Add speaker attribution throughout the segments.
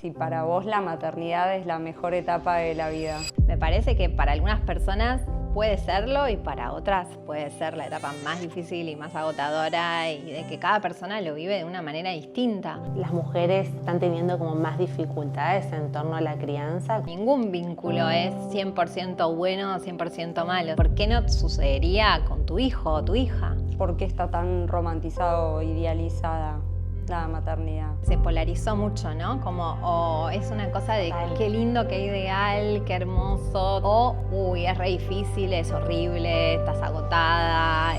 Speaker 1: Si para vos la maternidad es la mejor etapa de la vida.
Speaker 2: Me parece que para algunas personas puede serlo y para otras puede ser la etapa más difícil y más agotadora y de que cada persona lo vive de una manera distinta.
Speaker 3: Las mujeres están teniendo como más dificultades en torno a la crianza.
Speaker 2: Ningún vínculo es 100% bueno o 100% malo. ¿Por qué no sucedería con tu hijo o tu hija?
Speaker 1: ¿Por qué está tan romantizado o idealizada la maternidad?
Speaker 2: Se polarizó mucho, ¿no? Como, es una cosa de qué lindo, qué ideal, qué hermoso, o, uy, es re difícil, es horrible, estás agotada,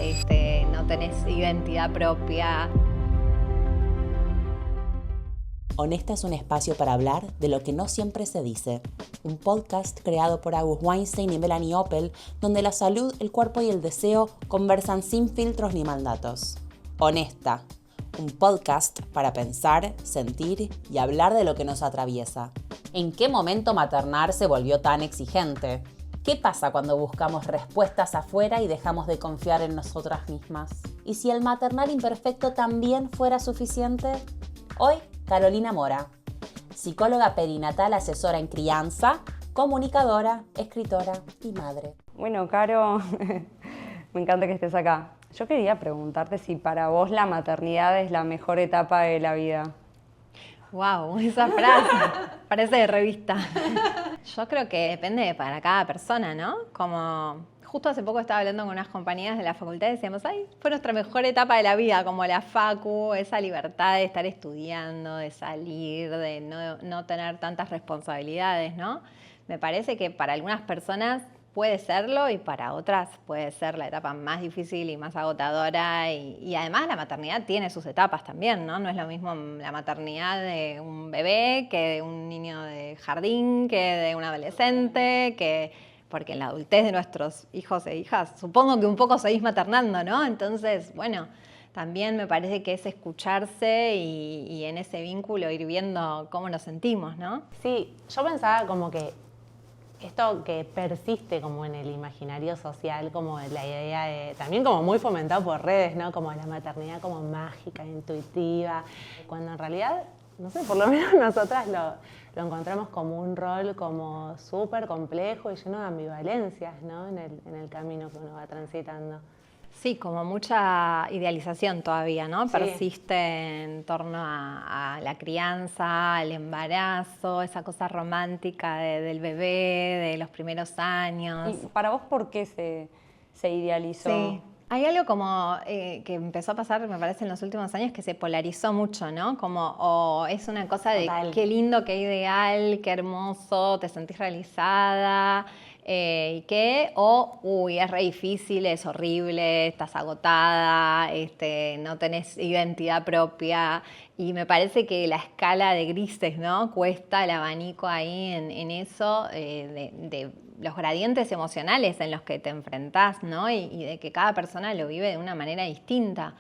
Speaker 2: no tenés identidad propia.
Speaker 4: Honesta es un espacio para hablar de lo que no siempre se dice. Un podcast creado por Agus Weinstein y Melanie Oppel, donde la salud, el cuerpo y el deseo conversan sin filtros ni mandatos. Honesta. Un podcast para pensar, sentir y hablar de lo que nos atraviesa. ¿En qué momento maternar se volvió tan exigente? ¿Qué pasa cuando buscamos respuestas afuera y dejamos de confiar en nosotras mismas? ¿Y si el maternar imperfecto también fuera suficiente? Hoy, Carolina Mora, psicóloga perinatal, asesora en crianza, comunicadora, escritora y madre.
Speaker 1: Bueno, Caro, me encanta que estés acá. Yo quería preguntarte si para vos la maternidad es la mejor etapa de la vida.
Speaker 2: Wow, esa frase parece de revista. Yo creo que depende para cada persona, ¿no? Como justo hace poco estaba hablando con unas compañeras de la facultad y decíamos, ay, fue nuestra mejor etapa de la vida, como la facu, esa libertad de estar estudiando, de salir, de no tener tantas responsabilidades, ¿no? Me parece que para algunas personas puede serlo y para otras puede ser la etapa más difícil y más agotadora y además la maternidad tiene sus etapas también, ¿no? No es lo mismo la maternidad de un bebé que de un niño de jardín, que de un adolescente, porque en la adultez de nuestros hijos e hijas supongo que un poco seguís maternando, ¿no? Entonces, bueno, también me parece que es escucharse y en ese vínculo ir viendo cómo nos sentimos, ¿no?
Speaker 3: Sí, yo pensaba como que esto que persiste como en el imaginario social, como la idea de, también como muy fomentado por redes, ¿no? Como la maternidad como mágica, intuitiva, cuando en realidad, no sé, por lo menos nosotras lo encontramos como un rol como súper complejo y lleno de ambivalencias, ¿no? En el camino que uno va transitando.
Speaker 2: Sí, como mucha idealización todavía, ¿no?
Speaker 3: Sí.
Speaker 2: Persiste en torno a la crianza, al embarazo, esa cosa romántica del bebé, de los primeros años.
Speaker 1: ¿Y para vos por qué se idealizó?
Speaker 2: Sí. Hay algo como que empezó a pasar, me parece, en los últimos años, que se polarizó mucho, ¿no? Como es una cosa de qué lindo, qué ideal, qué hermoso, te sentís realizada, uy, es re difícil, es horrible, estás agotada, no tenés identidad propia. Y me parece que la escala de grises, ¿no? Cuesta el abanico ahí en eso, de los gradientes emocionales en los que te enfrentás, ¿no? Y de que cada persona lo vive de una manera distinta.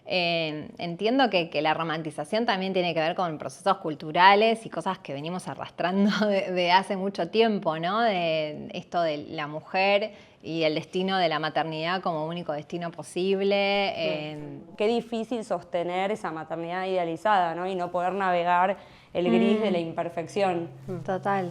Speaker 2: Entiendo que la romantización también tiene que ver con procesos culturales y cosas que venimos arrastrando de hace mucho tiempo, ¿no? De esto de la mujer y el destino de la maternidad como único destino posible.
Speaker 1: Qué difícil sostener esa maternidad idealizada, ¿no? Y no poder navegar el gris de la imperfección.
Speaker 2: Total.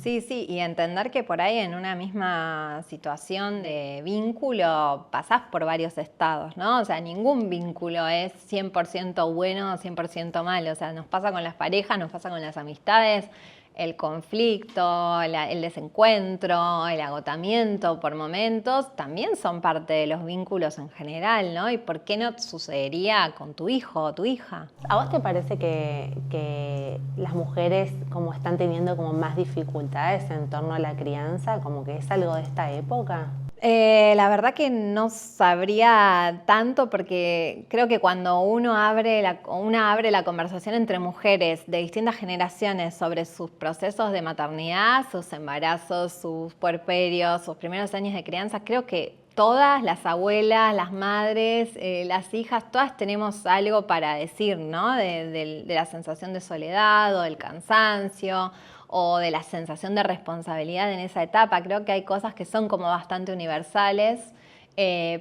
Speaker 2: Sí, y entender que por ahí en una misma situación de vínculo pasás por varios estados, ¿no? O sea, ningún vínculo es 100% bueno o 100% malo. O sea, nos pasa con las parejas, nos pasa con las amistades, el conflicto, el desencuentro, el agotamiento por momentos, también son parte de los vínculos en general, ¿no? ¿Y por qué no sucedería con tu hijo o tu hija?
Speaker 3: ¿A vos te parece que las mujeres como están teniendo como más dificultades en torno a la crianza? ¿Como que es algo de esta época?
Speaker 2: La verdad que no sabría tanto porque creo que cuando una abre la conversación entre mujeres de distintas generaciones sobre sus procesos de maternidad, sus embarazos, sus puerperios, sus primeros años de crianza, creo que todas las abuelas, las madres, las hijas, todas tenemos algo para decir, ¿no? De la sensación de soledad o del cansancio o de la sensación de responsabilidad en esa etapa. Creo que hay cosas que son como bastante universales,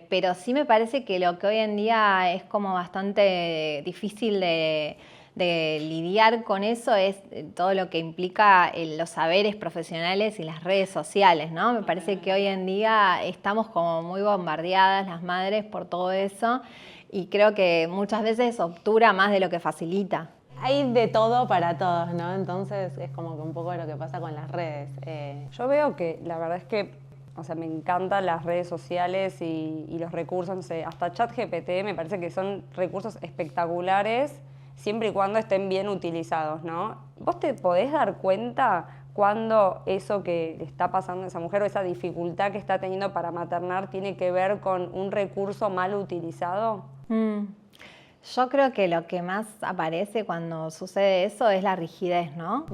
Speaker 2: pero sí me parece que lo que hoy en día es como bastante difícil de de lidiar con eso es todo lo que implica los saberes profesionales y las redes sociales, ¿no? Me parece que hoy en día estamos como muy bombardeadas las madres por todo eso y creo que muchas veces obtura más de lo que facilita.
Speaker 3: Hay de todo para todos, ¿no? Entonces es como que un poco lo que pasa con las redes.
Speaker 1: Yo veo que la verdad es que, o sea, me encantan las redes sociales y los recursos, no sé, hasta ChatGPT me parece que son recursos espectaculares siempre y cuando estén bien utilizados, ¿no? ¿Vos te podés dar cuenta cuando eso que le está pasando a esa mujer o esa dificultad que está teniendo para maternar tiene que ver con un recurso mal utilizado?
Speaker 2: Yo creo que lo que más aparece cuando sucede eso es la rigidez, ¿no?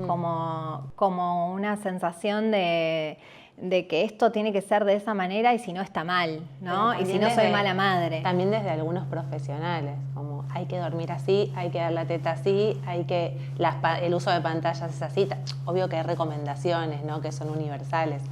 Speaker 2: Como una sensación de que esto tiene que ser de esa manera y si no está mal, ¿no? Y si no soy mala madre.
Speaker 3: También desde algunos profesionales, como hay que dormir así, hay que dar la teta así, el uso de pantallas es así. Obvio que hay recomendaciones, ¿no? Que son universales,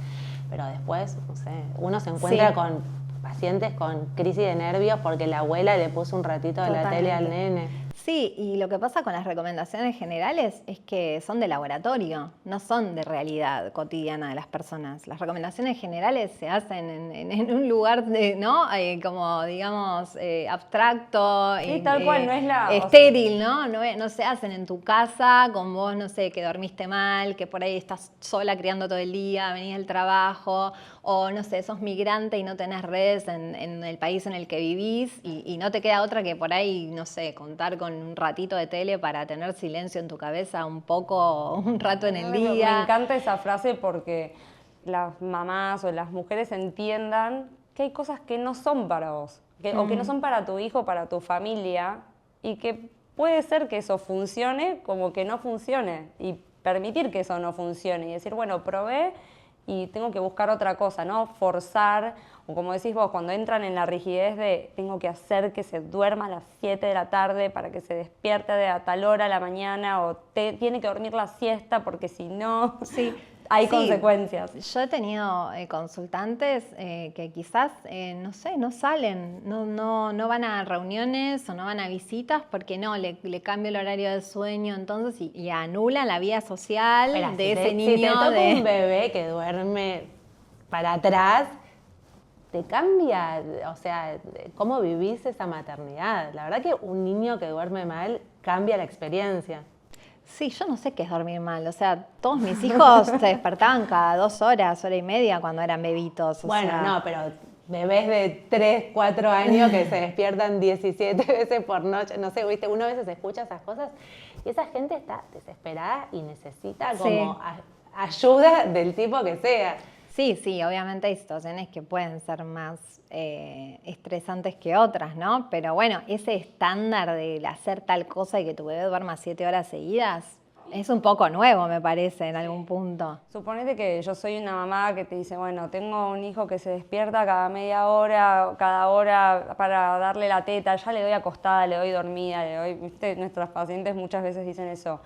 Speaker 3: pero después, no sé, uno se encuentra con pacientes con crisis de nervios porque la abuela le puso un ratito de la tele al nene.
Speaker 2: Sí, y lo que pasa con las recomendaciones generales es que son de laboratorio, no son de realidad cotidiana de las personas. Las recomendaciones generales se hacen en un lugar ¿no? Como digamos abstracto,
Speaker 1: Sí, tal cual, no es
Speaker 2: estéril, ¿no? No se hacen en tu casa con vos, no sé, que dormiste mal, que por ahí estás sola criando todo el día, venís del trabajo, o no sé, sos migrante y no tenés redes en el país en el que vivís y no te queda otra que por ahí, no sé, contar con un ratito de tele para tener silencio en tu cabeza un rato en el día.
Speaker 1: Me encanta esa frase porque las mamás o las mujeres entiendan que hay cosas que no son para vos, o que no son para tu hijo, para tu familia, y que puede ser que eso funcione como que no funcione, y permitir que eso no funcione, y decir, bueno, probé y tengo que buscar otra cosa, ¿no? Forzar, o como decís vos, cuando entran en la rigidez de tengo que hacer que se duerma a las 7 de la tarde para que se despierte a tal hora a la mañana, o tiene que dormir la siesta porque si no, hay consecuencias.
Speaker 2: Yo he tenido consultantes que quizás, no sé, no salen, no van a reuniones o no van a visitas porque le cambio el horario del sueño, entonces, y anulan la vida social de ese niño.
Speaker 3: Si te toca un bebé que duerme para atrás, te cambia, o sea, cómo vivís esa maternidad. La verdad que un niño que duerme mal cambia la experiencia.
Speaker 2: Sí, yo no sé qué es dormir mal. O sea, todos mis hijos se despertaban cada 2 horas, hora y media cuando eran bebitos.
Speaker 3: No, pero bebés de 3, 4 años que se despiertan 17 veces por noche. No sé, ¿viste? Uno a veces escucha esas cosas y esa gente está desesperada y necesita como ayuda del tipo que sea.
Speaker 2: Sí, obviamente hay situaciones que pueden ser más estresantes que otras, ¿no? Pero bueno, ese estándar de hacer tal cosa y que tu bebé duerma 7 horas seguidas es un poco nuevo, me parece, en algún punto.
Speaker 1: Suponete que yo soy una mamá que te dice, bueno, tengo un hijo que se despierta cada media hora, cada hora para darle la teta, ya le doy acostada, le doy dormida, ¿viste? Nuestras pacientes muchas veces dicen eso.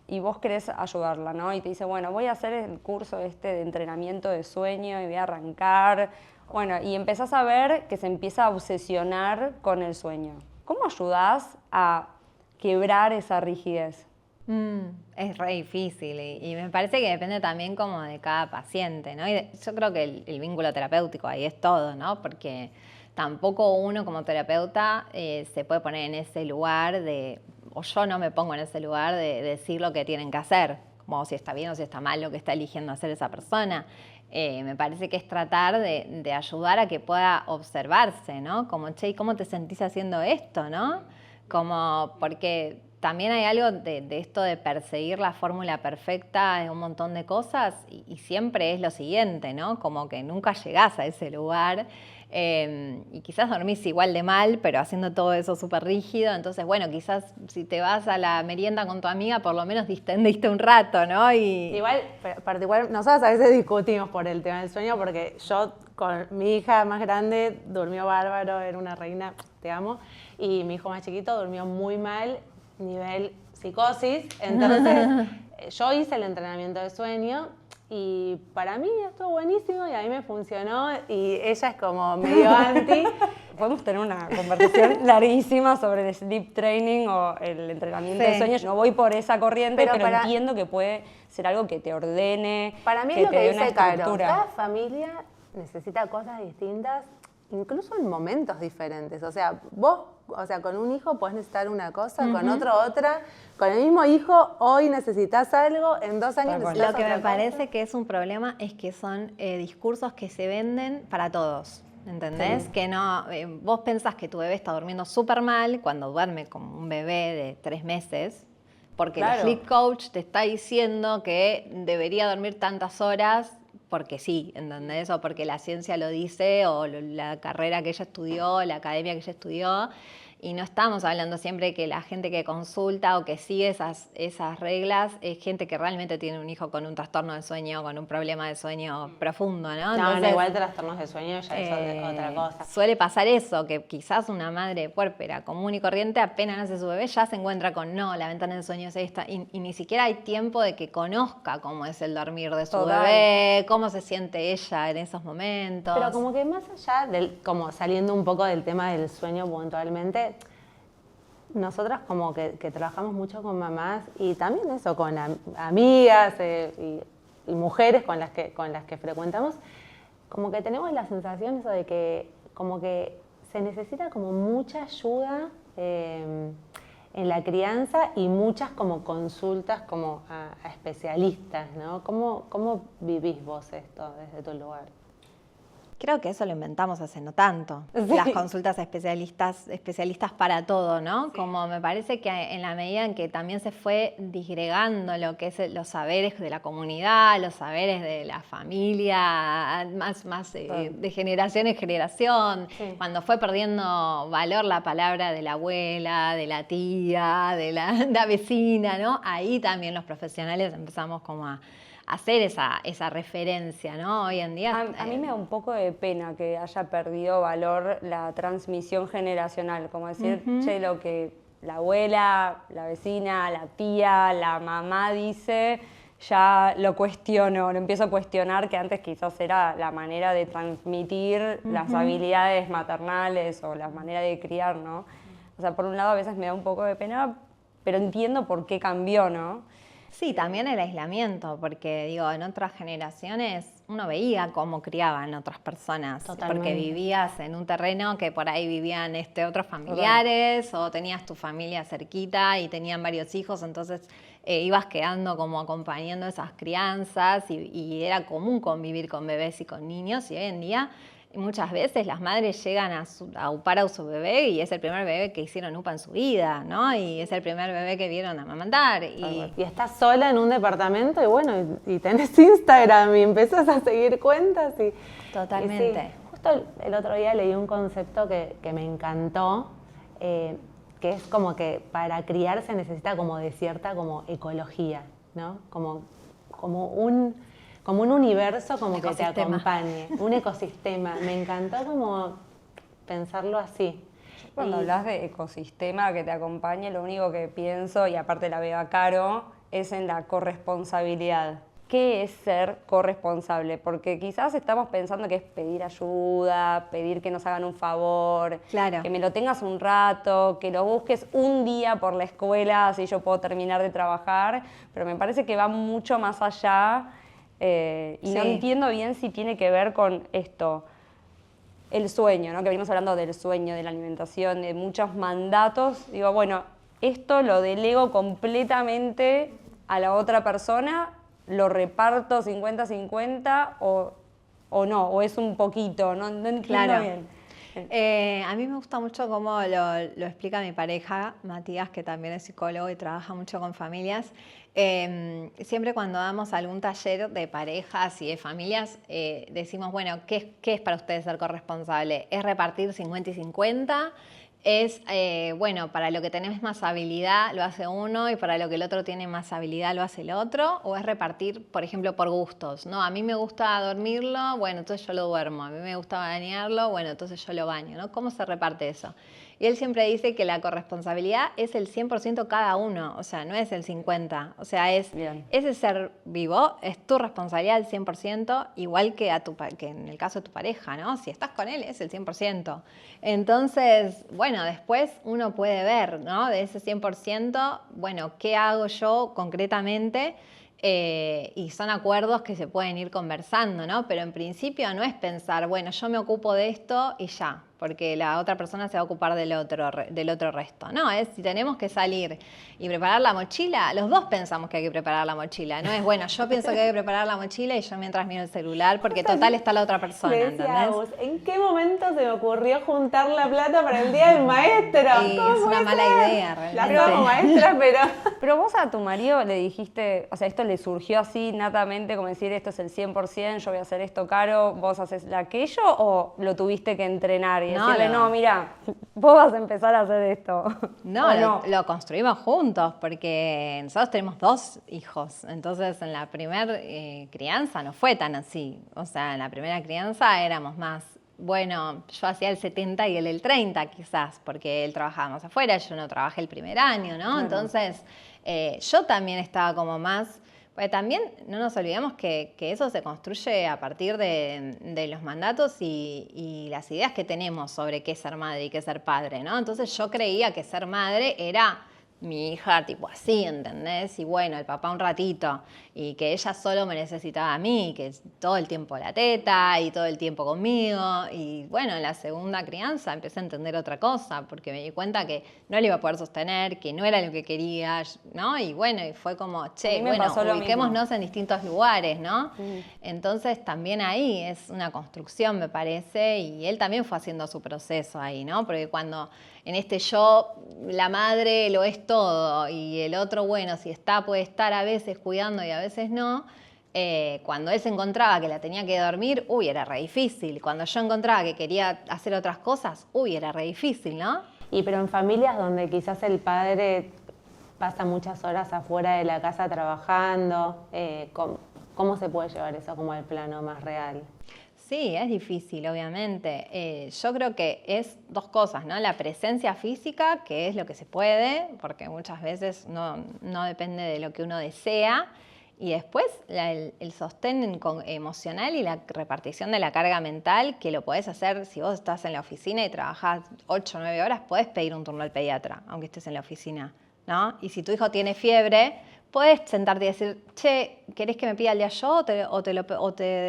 Speaker 1: Y vos querés ayudarla, ¿no? Y te dice, bueno, voy a hacer el curso de entrenamiento de sueño y voy a arrancar. Bueno, y empezás a ver que se empieza a obsesionar con el sueño. ¿Cómo ayudás a quebrar esa rigidez?
Speaker 2: Es re difícil y me parece que depende también como de cada paciente, ¿no? Y yo creo que el vínculo terapéutico ahí es todo, ¿no? Porque tampoco uno como terapeuta se puede poner en ese lugar o yo no me pongo en ese lugar de decir lo que tienen que hacer, como si está bien o si está mal lo que está eligiendo hacer esa persona. Me parece que es tratar de ayudar a que pueda observarse, ¿no? Como, che, ¿cómo te sentís haciendo esto, no? Como, porque también hay algo de esto de perseguir la fórmula perfecta en un montón de cosas y siempre es lo siguiente, ¿no? Como que nunca llegás a ese lugar y quizás dormís igual de mal, pero haciendo todo eso súper rígido. Entonces, bueno, quizás si te vas a la merienda con tu amiga, por lo menos distendiste un rato, ¿no?
Speaker 3: Igual, particular, nosotros a veces discutimos por el tema del sueño porque yo con mi hija más grande durmió bárbaro, era una reina, te amo, y mi hijo más chiquito durmió muy mal, nivel psicosis. Entonces yo hice el entrenamiento de sueño y para mí estuvo buenísimo y a mí me funcionó y ella es como medio anti.
Speaker 1: podemos tener una conversación larguísima sobre el sleep training o el entrenamiento de sueños. No voy por esa corriente, pero entiendo que puede ser algo que te ordene,
Speaker 3: para mí
Speaker 1: que
Speaker 3: es lo
Speaker 1: te
Speaker 3: que
Speaker 1: dé
Speaker 3: dice
Speaker 1: una
Speaker 3: Caro.
Speaker 1: estructura.
Speaker 3: Cada familia necesita cosas distintas, incluso en momentos diferentes. O sea, vos, con un hijo podés necesitar una cosa, con otro otra. Con el mismo hijo, hoy necesitas algo, en 2 años necesitas
Speaker 2: Lo que
Speaker 3: otra
Speaker 2: me parece que es un problema es que son discursos que se venden para todos. ¿Entendés? Que no, vos pensás que tu bebé está durmiendo súper mal cuando duerme como un bebé de 3 meses, porque el sleep coach te está diciendo que debería dormir tantas horas porque sí, ¿entendés? O porque la ciencia lo dice, o la carrera que ella estudió, la academia que ella estudió. Y no estamos hablando siempre que la gente que consulta o que sigue esas reglas es gente que realmente tiene un hijo con un trastorno de sueño, con un problema de sueño profundo, ¿no?
Speaker 3: Entonces, no, igual trastornos de sueño ya es otra cosa.
Speaker 2: Suele pasar eso, que quizás una madre puérpera común y corriente apenas nace su bebé ya se encuentra con no, la ventana de sueño es esta, y ni siquiera hay tiempo de que conozca cómo es el dormir de su bebé, cómo se siente ella en esos momentos.
Speaker 3: Pero como que más allá como saliendo un poco del tema del sueño puntualmente, nosotras como que trabajamos mucho con mamás y también eso, con amigas y mujeres con las que frecuentamos, como que tenemos la sensación eso de que como que se necesita como mucha ayuda en la crianza y muchas como consultas como a especialistas, ¿no? ¿Cómo vivís vos esto desde tu lugar?
Speaker 2: Creo que eso lo inventamos hace no tanto, las consultas especialistas para todo, ¿no? Sí. Como me parece que en la medida en que también se fue disgregando lo que es los saberes de la comunidad, los saberes de la familia, más de generación en generación, cuando fue perdiendo valor la palabra de la abuela, de la tía, de la vecina, ¿no? Ahí también los profesionales empezamos como a hacer esa referencia, ¿no? Hoy en día...
Speaker 1: A mí me da un poco de pena que haya perdido valor la transmisión generacional, como decir, che, lo que la abuela, la vecina, la tía, la mamá dice, ya lo cuestiono, lo empiezo a cuestionar, que antes quizás era la manera de transmitir las habilidades maternales o la manera de criar, ¿no? O sea, por un lado a veces me da un poco de pena, pero entiendo por qué cambió, ¿no?
Speaker 2: Sí, también el aislamiento, porque digo, en otras generaciones uno veía cómo criaban otras personas. Totalmente. Porque vivías en un terreno que por ahí vivían otros familiares, o tenías tu familia cerquita y tenían varios hijos, entonces ibas quedando como acompañando esas crianzas y era común convivir con bebés y con niños, y hoy en día muchas veces las madres llegan a upar a su bebé y es el primer bebé que hicieron upa en su vida, ¿no? Y es el primer bebé que vieron amamantar.
Speaker 3: Y estás sola en un departamento y bueno, y tenés Instagram y empezás a seguir cuentas.
Speaker 2: Totalmente.
Speaker 3: Y sí, justo el otro día leí un concepto que me encantó, que es como que para criar se necesita como de cierta como ecología, ¿no? Como un universo como que te acompañe, un ecosistema. Me encantó como pensarlo así.
Speaker 1: Cuando hablas de ecosistema que te acompañe, lo único que pienso, y aparte la veo a Caro, es en la corresponsabilidad. ¿Qué es ser corresponsable? Porque quizás estamos pensando que es pedir ayuda, pedir que nos hagan un favor, que me lo tengas un rato, que lo busques un día por la escuela, así yo puedo terminar de trabajar, pero me parece que va mucho más allá. No entiendo bien si tiene que ver con esto, el sueño, ¿no? Que venimos hablando del sueño, de la alimentación, de muchos mandatos. Digo, bueno, esto lo delego completamente a la otra persona, lo reparto 50-50 o no, o es un poquito, no entiendo bien.
Speaker 2: A mí me gusta mucho cómo lo explica mi pareja, Matías, que también es psicólogo y trabaja mucho con familias. Siempre cuando damos algún taller de parejas y de familias, decimos, bueno, ¿qué es para ustedes ser corresponsable? ¿Es repartir 50 y 50? Es, bueno, para lo que tenés más habilidad lo hace uno y para lo que el otro tiene más habilidad lo hace el otro, o es repartir, por ejemplo, por gustos, ¿no? A mí me gusta dormirlo, bueno, entonces yo lo duermo, a mí me gusta bañarlo, bueno, entonces yo lo baño, ¿no? ¿Cómo se reparte eso? Y él siempre dice que la corresponsabilidad es el 100% cada uno, o sea, no es el 50%. O sea, ese ser vivo es tu responsabilidad al 100%, igual que, que en el caso de tu pareja, ¿no? Si estás con él es el 100%. Entonces, bueno, después uno puede ver, ¿no? De ese 100%, bueno, ¿qué hago yo concretamente? Y son acuerdos que se pueden ir conversando, ¿no? Pero en principio no es pensar, bueno, yo me ocupo de esto y ya, porque la otra persona se va a ocupar del otro resto. No, es si tenemos que salir y preparar la mochila, los dos pensamos que hay que preparar la mochila. No es, bueno, yo pienso que hay que preparar la mochila y yo mientras miro el celular, porque total está la otra persona,
Speaker 3: Le decía,
Speaker 2: ¿entendés?
Speaker 3: ¿en qué momento se me ocurrió juntar la plata para el Día del Maestro?
Speaker 2: Y es una mala idea, realmente.
Speaker 3: La como maestra, pero...
Speaker 1: Pero vos a tu marido le dijiste, o sea, esto le surgió así natamente, como decir, esto es el 100%, yo voy a hacer esto caro, vos haces aquello, o lo tuviste que entrenar y decirle, no, mira, vos vas a empezar a hacer esto?
Speaker 2: No, lo construimos juntos, porque nosotros tenemos 2 hijos, entonces en la primera crianza no fue tan así. O sea, en la primera crianza éramos más, bueno, yo hacía el 70 y él el 30 quizás, porque él trabajaba más afuera, yo no trabajé el primer año, ¿no? Claro. Entonces, yo también estaba como más... Porque también no nos olvidemos que eso se construye a partir de los mandatos y las ideas que tenemos sobre qué es ser madre y qué es ser padre, ¿no? Entonces yo creía que ser madre era mi hija tipo así, ¿entendés? Y bueno, el papá un ratito, y que ella solo me necesitaba a mí, que todo el tiempo la teta y todo el tiempo conmigo. Y bueno, en la segunda crianza empecé a entender otra cosa, porque me di cuenta que no le iba a poder sostener, que no era lo que quería, ¿no? Y bueno, y fue como, che, bueno, ubiquémonos en distintos lugares, ¿no? Entonces también ahí es una construcción, me parece, y él también fue haciendo su proceso ahí, ¿no? Porque cuando en este yo, la madre lo es todo, y el otro, bueno, si está, puede estar a veces cuidando y a veces no. Cuando él se encontraba que la tenía que dormir, era re difícil. Cuando yo encontraba que quería hacer otras cosas, era re difícil, ¿no?
Speaker 3: Pero en familias donde quizás el padre pasa muchas horas afuera de la casa trabajando, ¿cómo se puede llevar eso como al plano más real?
Speaker 2: Sí, es difícil, obviamente. Yo creo que es 2 cosas, ¿no? La presencia física, que es lo que se puede, porque muchas veces no depende de lo que uno desea. Y después el sostén emocional y la repartición de la carga mental, que lo podés hacer si vos estás en la oficina y trabajás 8 o 9 horas, podés pedir un turno al pediatra, aunque estés en la oficina, ¿no? Y si tu hijo tiene fiebre, podés sentarte y decir, che, ¿querés que me pida el día yo o te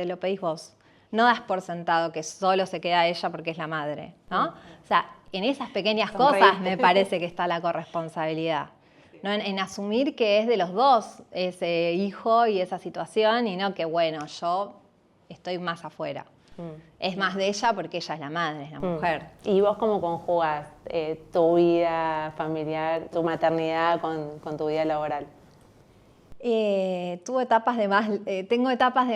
Speaker 2: lo pedís vos? No das por sentado que solo se queda ella porque es la madre, ¿no? O sea, en esas pequeñas cosas me parece que está la corresponsabilidad, ¿no? En asumir que es de los 2 ese hijo y esa situación, y no que, bueno, yo estoy más afuera. Es más de ella porque ella es la madre, es la mujer.
Speaker 3: ¿Y vos cómo conjugás tu vida familiar, tu maternidad con tu vida laboral?
Speaker 2: Tengo etapas de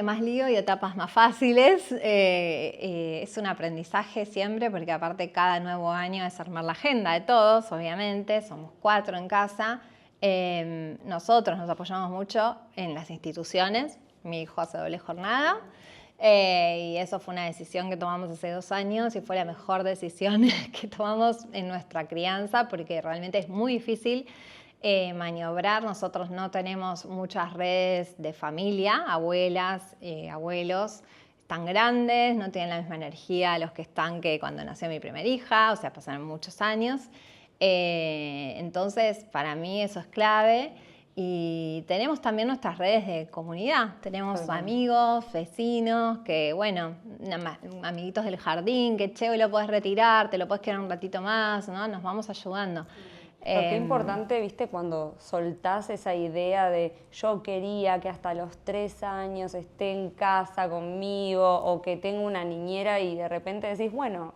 Speaker 2: más lío y etapas más fáciles. Es un aprendizaje siempre, porque aparte cada nuevo año es armar la agenda de todos, obviamente. Somos 4 en casa. Nosotros nos apoyamos mucho en las instituciones. Mi hijo hace doble jornada. Y eso fue una decisión que tomamos hace 2 años y fue la mejor decisión que tomamos en nuestra crianza, porque realmente es muy difícil maniobrar. Nosotros no tenemos muchas redes de familia, abuelas, abuelos tan grandes, no tienen la misma energía los que están que cuando nació mi primera hija, o sea, pasaron muchos años. Entonces, para mí eso es clave. Y tenemos también nuestras redes de comunidad. Tenemos amigos, vecinos, que bueno, amiguitos del jardín, que che, hoy lo podés retirar, te lo podés quedar un ratito más, ¿no? Nos vamos ayudando.
Speaker 1: Pero qué importante, viste, cuando soltás esa idea de yo quería que hasta los 3 años esté en casa conmigo o que tenga una niñera, y de repente decís, bueno,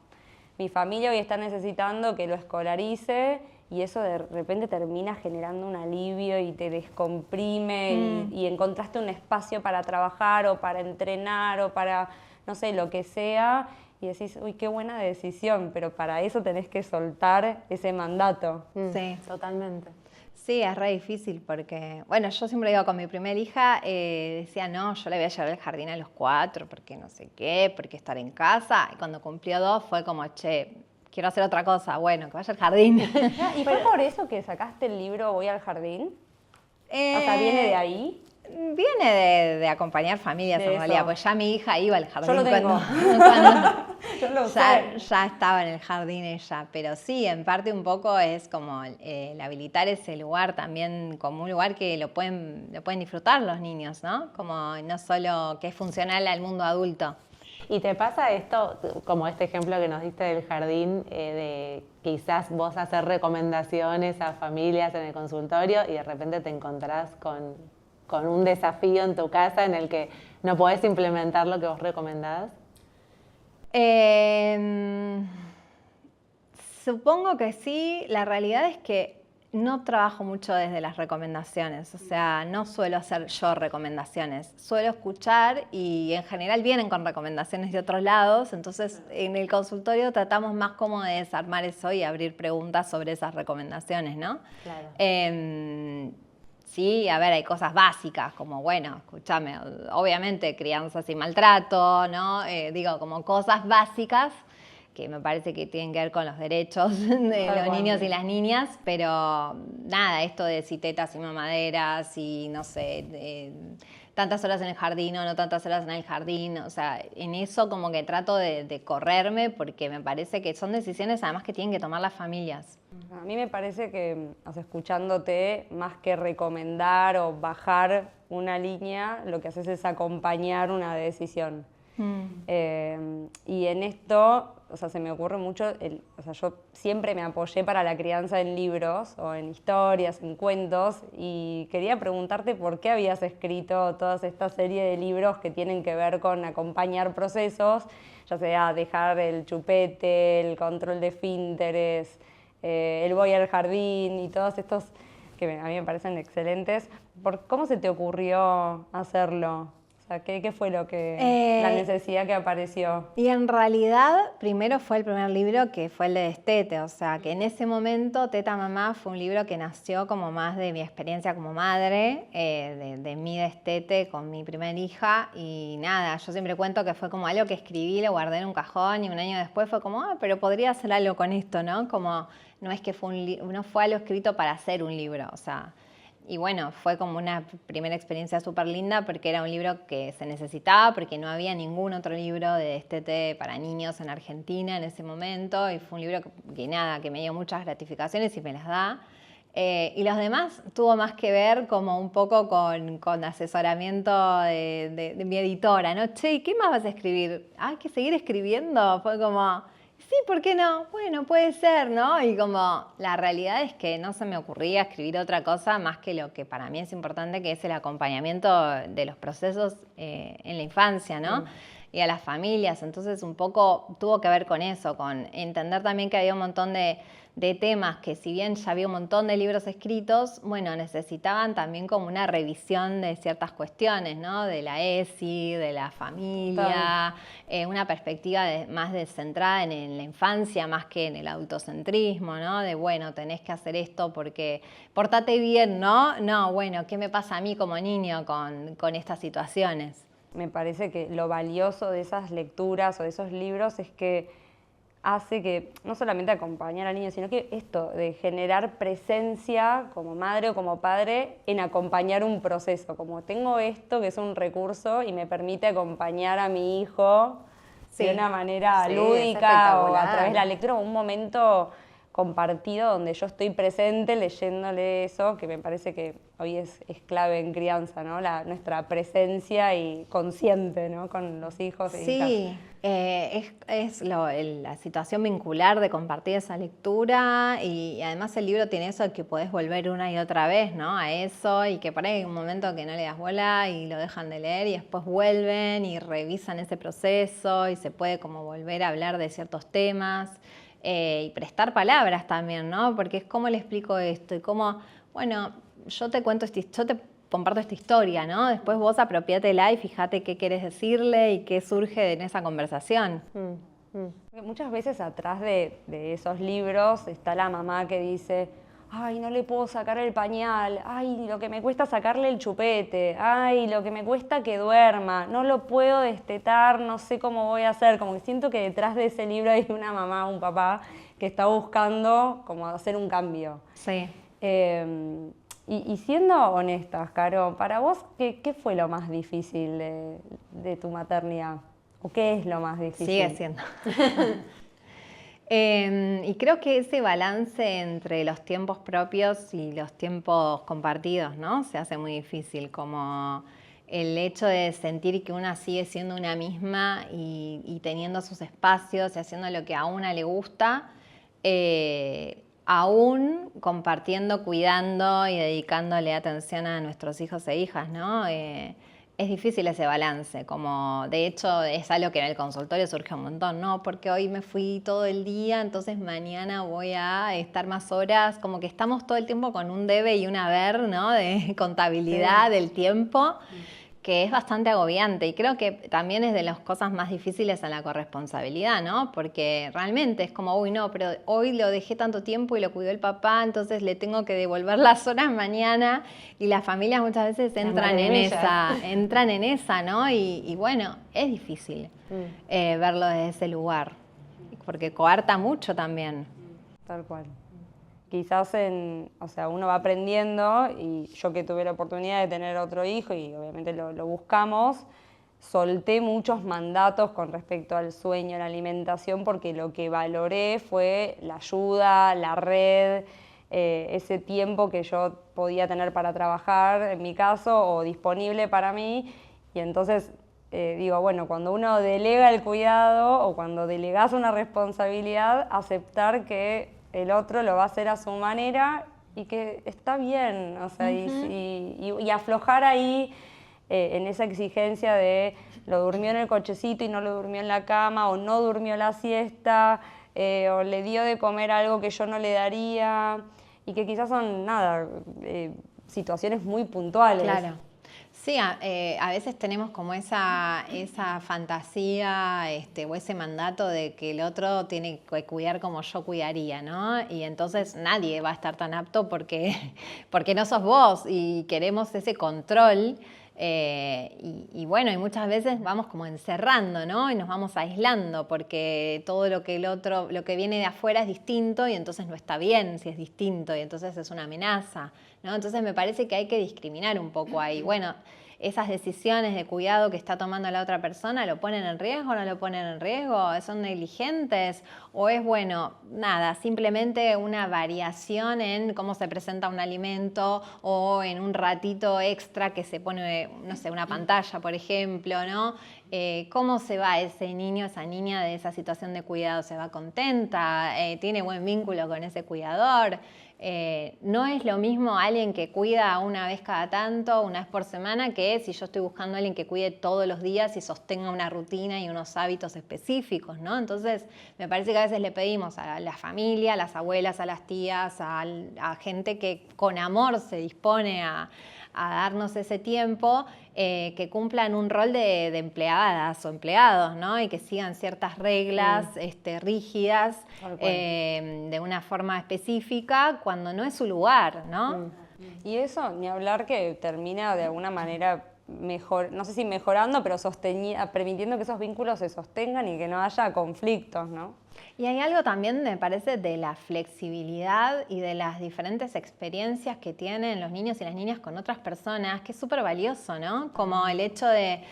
Speaker 1: mi familia hoy está necesitando que lo escolarice, y eso de repente termina generando un alivio y te descomprime y encontraste un espacio para trabajar o para entrenar o para, no sé, lo que sea. Y decís, uy, qué buena decisión, pero para eso tenés que soltar ese mandato.
Speaker 2: Sí,
Speaker 3: totalmente.
Speaker 2: Sí, es re difícil porque, bueno, yo siempre digo con mi primera hija, decía, no, yo la voy a llevar al jardín a los 4, porque no sé qué, porque estar en casa. Y cuando cumplió 2 fue como, che, quiero hacer otra cosa, bueno, que vaya al jardín.
Speaker 1: ¿Y fue por eso que sacaste el libro Voy al jardín? O sea, ¿viene de ahí?
Speaker 2: Viene de acompañar familias
Speaker 1: De
Speaker 2: en realidad,
Speaker 1: eso.
Speaker 2: pues ya mi hija iba al jardín.
Speaker 1: Yo lo tengo. Yo lo
Speaker 2: ya estaba en el jardín ella, pero sí, en parte un poco es como el habilitar ese lugar también como un lugar que lo pueden disfrutar los niños, ¿no? Como no solo que es funcional al mundo adulto.
Speaker 3: ¿Y te pasa esto, como este ejemplo que nos diste del jardín, de quizás vos hacer recomendaciones a familias en el consultorio y de repente te encontrás con un desafío en tu casa en el que no podés implementar lo que vos recomendás?
Speaker 2: Supongo que sí. La realidad es que no trabajo mucho desde las recomendaciones, o sea, no suelo hacer yo recomendaciones, suelo escuchar y en general vienen con recomendaciones de otros lados, entonces en el consultorio tratamos más como de desarmar eso y abrir preguntas sobre esas recomendaciones, ¿no?
Speaker 3: Claro.
Speaker 2: Sí, a ver, hay cosas básicas como, bueno, escúchame, obviamente crianza sin maltrato, ¿no? Digo, como cosas básicas que me parece que tienen que ver con los derechos de los niños y las niñas, pero nada, esto de si tetas y mamaderas y no sé, tantas horas en el jardín o no tantas horas en el jardín, o sea, en eso como que trato de correrme porque me parece que son decisiones además que tienen que tomar las familias.
Speaker 1: A mí me parece que, o sea, escuchándote, más que recomendar o bajar una línea, lo que haces es acompañar una decisión. Y en esto, o sea, se me ocurre mucho, o sea, yo siempre me apoyé para la crianza en libros o en historias, en cuentos, y quería preguntarte por qué habías escrito toda esta serie de libros que tienen que ver con acompañar procesos, ya sea dejar el chupete, el control de esfínteres, el voy al jardín y todos estos que a mí me parecen excelentes. ¿Cómo se te ocurrió hacerlo? O sea, ¿qué fue lo que la necesidad que apareció?
Speaker 2: Y en realidad, primero fue el primer libro que fue el de Destete, o sea, que en ese momento Teta Mamá fue un libro que nació como más de mi experiencia como madre, de mi destete con mi primera hija, y nada, yo siempre cuento que fue como algo que escribí, lo guardé en un cajón y un año después fue como, pero podría hacer algo con esto, ¿no? Como, no es que no fue algo escrito para hacer un libro, o sea. Y bueno, fue como una primera experiencia súper linda porque era un libro que se necesitaba, porque no había ningún otro libro de destete para niños en Argentina en ese momento, y fue un libro que me dio muchas gratificaciones y me las da. Y los demás tuvo más que ver como un poco con asesoramiento de mi editora, ¿no? Che, ¿qué más vas a escribir? ¿Hay que seguir escribiendo? Fue como, sí, ¿por qué no? Bueno, puede ser, ¿no? Y como la realidad es que no se me ocurría escribir otra cosa más que lo que para mí es importante, que es el acompañamiento de los procesos en la infancia, ¿no? Y a las familias. Entonces un poco tuvo que ver con eso, con entender también que había un montón de temas que si bien ya había un montón de libros escritos, bueno, necesitaban también como una revisión de ciertas cuestiones, ¿no? De la ESI, de la familia, una perspectiva más centrada en la infancia más que en el adultocentrismo, ¿no? De, bueno, tenés que hacer esto porque portate bien, ¿no? No, bueno, ¿qué me pasa a mí como niño con estas situaciones?
Speaker 1: Me parece que lo valioso de esas lecturas o de esos libros es que hace que no solamente acompañar al niño, sino que esto de generar presencia como madre o como padre en acompañar un proceso. Como tengo esto que es un recurso y me permite acompañar a mi hijo de una manera lúdica o a través de la lectura, un momento compartido donde yo estoy presente leyéndole eso, que me parece que hoy es clave en crianza, ¿no? Nuestra presencia y consciente, ¿no? Con los hijos e hijas.
Speaker 2: Sí, es la situación vincular de compartir esa lectura y además el libro tiene eso de que podés volver una y otra vez, ¿no? A eso y que por ahí hay un momento que no le das bola y lo dejan de leer y después vuelven y revisan ese proceso y se puede como volver a hablar de ciertos temas. Y prestar palabras también, ¿no? Porque es cómo le explico esto y cómo, bueno, yo te comparto esta historia, ¿no? Después vos apropiátela y fíjate qué querés decirle y qué surge en esa conversación.
Speaker 1: Muchas veces atrás de esos libros está la mamá que dice, ay, no le puedo sacar el pañal, ay, lo que me cuesta sacarle el chupete, ay, lo que me cuesta que duerma, no lo puedo destetar, no sé cómo voy a hacer, como que siento que detrás de ese libro hay una mamá, un papá que está buscando como hacer un cambio.
Speaker 2: Sí.
Speaker 1: Y siendo honestas, Caro, para vos, ¿qué fue lo más difícil de tu maternidad? ¿O qué es lo más difícil?
Speaker 2: Sigue siendo. Y creo que ese balance entre los tiempos propios y los tiempos compartidos, ¿no? Se hace muy difícil, como el hecho de sentir que una sigue siendo una misma y teniendo sus espacios y haciendo lo que a una le gusta, aún compartiendo, cuidando y dedicándole atención a nuestros hijos e hijas, ¿no? Es difícil ese balance, como de hecho es algo que en el consultorio surge un montón, ¿no? Porque hoy me fui todo el día, entonces mañana voy a estar más horas, como que estamos todo el tiempo con un debe y un haber, ¿no? De contabilidad del tiempo, que es bastante agobiante y creo que también es de las cosas más difíciles en la corresponsabilidad, ¿no? Porque realmente es como, uy, no, pero hoy lo dejé tanto tiempo y lo cuidó el papá, entonces le tengo que devolver las horas mañana y las familias muchas veces entran en esa, ¿no? Y bueno, es difícil verlo desde ese lugar, porque coarta mucho también.
Speaker 1: Tal cual. Quizás uno va aprendiendo y yo que tuve la oportunidad de tener otro hijo y obviamente lo buscamos, solté muchos mandatos con respecto al sueño, la alimentación, porque lo que valoré fue la ayuda, la red, ese tiempo que yo podía tener para trabajar, en mi caso, o disponible para mí. Y entonces digo, bueno, cuando uno delega el cuidado o cuando delegas una responsabilidad, aceptar que el otro lo va a hacer a su manera y que está bien, o sea, y aflojar ahí en esa exigencia de lo durmió en el cochecito y no lo durmió en la cama, o no durmió la siesta, o le dio de comer algo que yo no le daría, y que quizás son, situaciones muy puntuales.
Speaker 2: Claro. Sí, a veces tenemos como esa fantasía o ese mandato de que el otro tiene que cuidar como yo cuidaría, ¿no? Y entonces nadie va a estar tan apto porque no sos vos y queremos ese control. Y bueno, y muchas veces vamos como encerrando, ¿no? Y nos vamos aislando porque todo lo que viene de afuera es distinto y entonces no está bien si es distinto y entonces es una amenaza, ¿no? Entonces me parece que hay que discriminar un poco ahí. Bueno, esas decisiones de cuidado que está tomando la otra persona, ¿lo ponen en riesgo o no lo ponen en riesgo? ¿Son negligentes? ¿O es, bueno, nada, simplemente una variación en cómo se presenta un alimento o en un ratito extra que se pone, no sé, una pantalla, por ejemplo, ¿no? ¿Cómo se va ese niño, esa niña de esa situación de cuidado? ¿Se va contenta? ¿Tiene buen vínculo con ese cuidador? No es lo mismo alguien que cuida una vez cada tanto, una vez por semana, que si yo estoy buscando a alguien que cuide todos los días y sostenga una rutina y unos hábitos específicos, ¿no? Entonces, me parece que a veces le pedimos a la familia, a las abuelas, a las tías, a gente que con amor se dispone a darnos ese tiempo, que cumplan un rol de empleadas o empleados, ¿no? Y que sigan ciertas reglas rígidas de una forma específica cuando no es su lugar, ¿no?
Speaker 1: Y eso, ni hablar que termina de alguna manera no sé si mejorando, pero permitiendo que esos vínculos se sostengan y que no haya conflictos, ¿no?
Speaker 2: Y hay algo también, me parece, de la flexibilidad y de las diferentes experiencias que tienen los niños y las niñas con otras personas, que es súper valioso, ¿no? Como el hecho de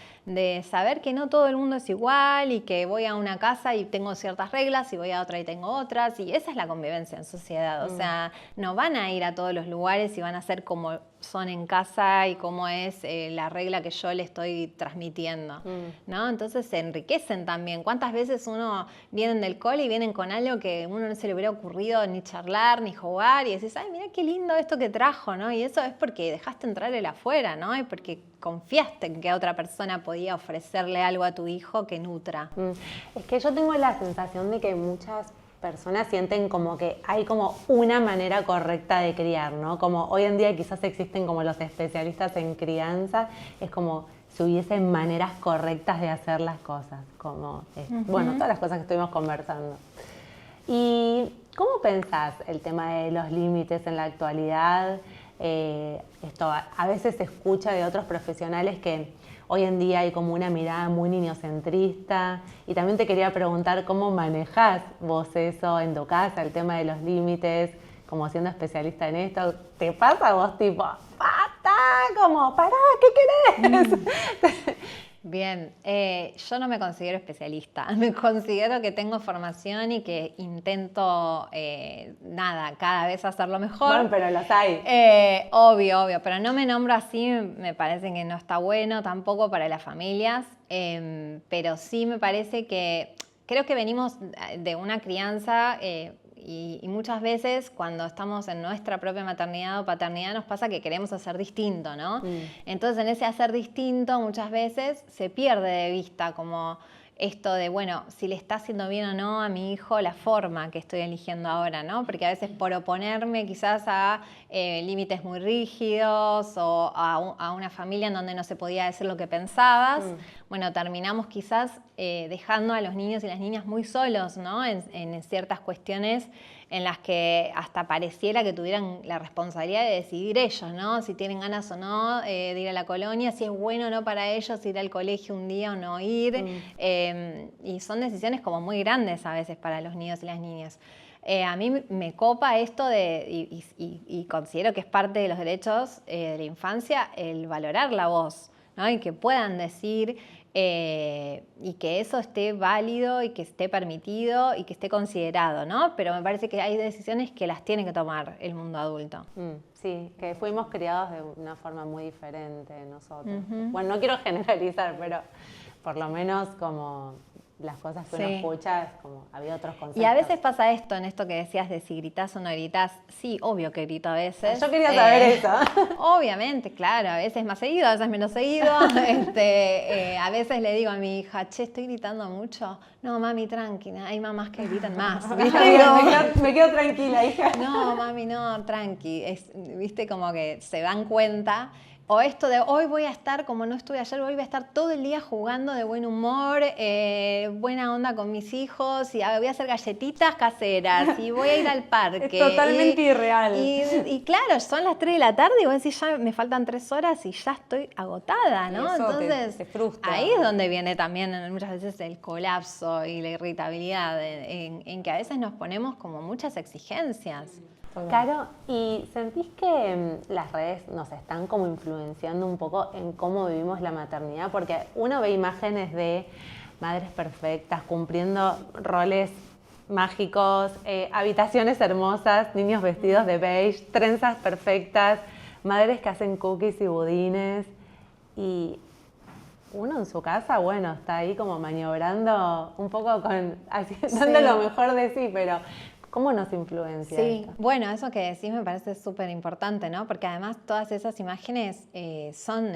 Speaker 2: saber que no todo el mundo es igual y que voy a una casa y tengo ciertas reglas y voy a otra y tengo otras, y esa es la convivencia en sociedad. O sea, no van a ir a todos los lugares y van a ser como son en casa y cómo es la regla que yo le estoy transmitiendo, ¿no? Entonces se enriquecen también. ¿Cuántas veces uno vienen del cole y vienen con algo que a uno no se le hubiera ocurrido ni charlar, ni jugar, y decís, ay, mira qué lindo esto que trajo, ¿no? Y eso es porque dejaste entrar el afuera, ¿no? Y porque confiaste en que otra persona podía ofrecerle algo a tu hijo que nutra.
Speaker 3: Es que yo tengo la sensación de que muchas personas sienten como que hay como una manera correcta de criar, ¿no? Como hoy en día quizás existen como los especialistas en crianza, es como si hubiesen maneras correctas de hacer las cosas, como, bueno, todas las cosas que estuvimos conversando. ¿Y cómo pensás el tema de los límites en la actualidad? Esto a veces se escucha de otros profesionales que hoy en día hay como una mirada muy niñocentrista, y también te quería preguntar cómo manejás vos eso en tu casa, el tema de los límites, como siendo especialista en esto. ¿Te pasa a vos tipo, ¡pata! Como, pará, ¿qué querés?
Speaker 2: Bien, yo no me considero especialista, me considero que tengo formación y que intento, cada vez hacerlo mejor.
Speaker 3: Bueno, pero los hay.
Speaker 2: Obvio, pero no me nombro así, me parece que no está bueno tampoco para las familias, pero sí me parece que creo que venimos de una crianza y muchas veces cuando estamos en nuestra propia maternidad o paternidad nos pasa que queremos hacer distinto, ¿no? Entonces en ese hacer distinto muchas veces se pierde de vista como esto de, bueno, si le está haciendo bien o no a mi hijo la forma que estoy eligiendo ahora, ¿no? Porque a veces por oponerme quizás a límites muy rígidos o a una familia en donde no se podía decir lo que pensabas, bueno, terminamos quizás dejando a los niños y las niñas muy solos, ¿no? En ciertas cuestiones en las que hasta pareciera que tuvieran la responsabilidad de decidir ellos, ¿no? Si tienen ganas o no de ir a la colonia, si es bueno o no para ellos ir al colegio un día o no ir. Y son decisiones como muy grandes a veces para los niños y las niñas. A mí me copa esto y considero que es parte de los derechos de la infancia el valorar la voz, ¿no? Y que puedan decir y que eso esté válido y que esté permitido y que esté considerado, ¿no? Pero me parece que hay decisiones que las tiene que tomar el mundo adulto.
Speaker 3: Sí, que fuimos criados de una forma muy diferente nosotros. Bueno, no quiero generalizar, pero por lo menos como las cosas que uno escucha, es como había otros conceptos.
Speaker 2: Y a veces pasa esto, en esto que decías de si gritás o no gritás. Sí, obvio que grito a veces.
Speaker 3: Yo quería saber eso.
Speaker 2: Obviamente, claro, a veces más seguido, a veces menos seguido. A veces le digo a mi hija, che, estoy gritando mucho. No, mami, tranquila, hay mamás que gritan más. ¿Viste?
Speaker 3: Me quedo tranquila, hija.
Speaker 2: No, mami, no, tranqui. Viste, como que se dan cuenta. O esto de hoy voy a estar, como no estuve ayer, hoy voy a estar todo el día jugando de buen humor, buena onda con mis hijos, y voy a hacer galletitas caseras, y voy a ir al parque.
Speaker 1: Es totalmente irreal.
Speaker 2: Y claro, son las 3 de la tarde y voy a decir, ya me faltan 3 horas y ya estoy agotada, ¿no?
Speaker 1: Y eso
Speaker 2: entonces,
Speaker 1: te frustra.
Speaker 2: ahí es donde viene también muchas veces el colapso y la irritabilidad, en que a veces nos ponemos como muchas exigencias.
Speaker 3: Caro, ¿y sentís que las redes nos están como influenciando un poco en cómo vivimos la maternidad? Porque uno ve imágenes de madres perfectas, cumpliendo roles mágicos, habitaciones hermosas, niños vestidos de beige, trenzas perfectas, madres que hacen cookies y budines, y uno en su casa, bueno, está ahí como maniobrando un poco dando lo mejor de sí, pero ¿cómo nos influencia esto?
Speaker 2: Bueno, eso que decís me parece súper importante, ¿no? Porque además todas esas imágenes son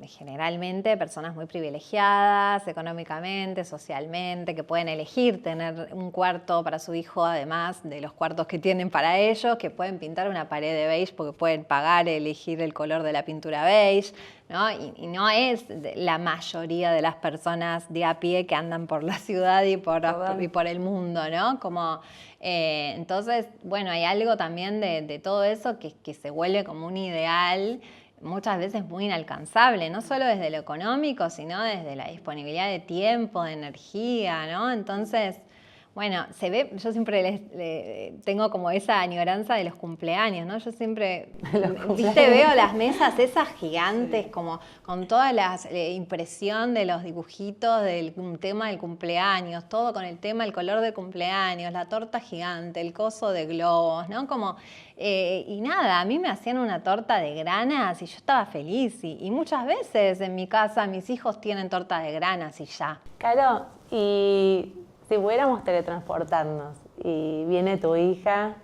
Speaker 2: generalmente personas muy privilegiadas económicamente, socialmente, que pueden elegir tener un cuarto para su hijo, además de los cuartos que tienen para ellos, que pueden pintar una pared de beige porque pueden pagar, elegir el color de la pintura beige, ¿no? Y no es la mayoría de las personas de a pie que andan por la ciudad y por el mundo, ¿no? Como, entonces, bueno, hay algo también de todo eso que se vuelve como un ideal muchas veces muy inalcanzable, no solo desde lo económico, sino desde la disponibilidad de tiempo, de energía, ¿no? Entonces, bueno, se ve, yo siempre tengo como esa añoranza de los cumpleaños, ¿no? Yo siempre, viste, veo las mesas esas gigantes, como con toda la impresión de los dibujitos del tema del cumpleaños, todo con el tema, el color del cumpleaños, la torta gigante, el coso de globos, ¿no? Como, y nada, a mí me hacían una torta de granas y yo estaba feliz. Y muchas veces en mi casa mis hijos tienen torta de granas y ya.
Speaker 3: Claro, y si pudiéramos teletransportarnos y viene tu hija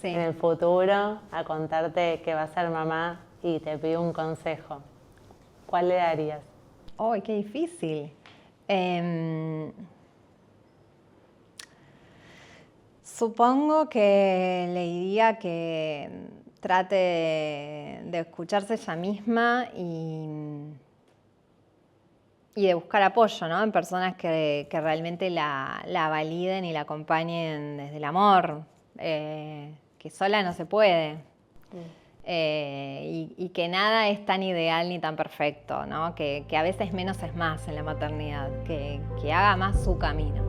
Speaker 3: en el futuro a contarte que va a ser mamá y te pide un consejo, ¿cuál le darías?
Speaker 2: ¡Ay, qué difícil! Supongo que le diría que trate de escucharse ella misma y de buscar apoyo, ¿no? En personas que realmente la validen y la acompañen desde el amor, que sola no se puede. Y que nada es tan ideal ni tan perfecto, ¿no? Que a veces menos es más en la maternidad, que haga más su camino.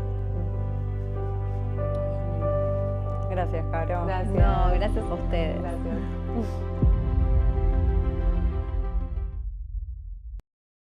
Speaker 1: Gracias, Caro.
Speaker 3: Gracias.
Speaker 2: No, gracias a ustedes.
Speaker 3: Gracias.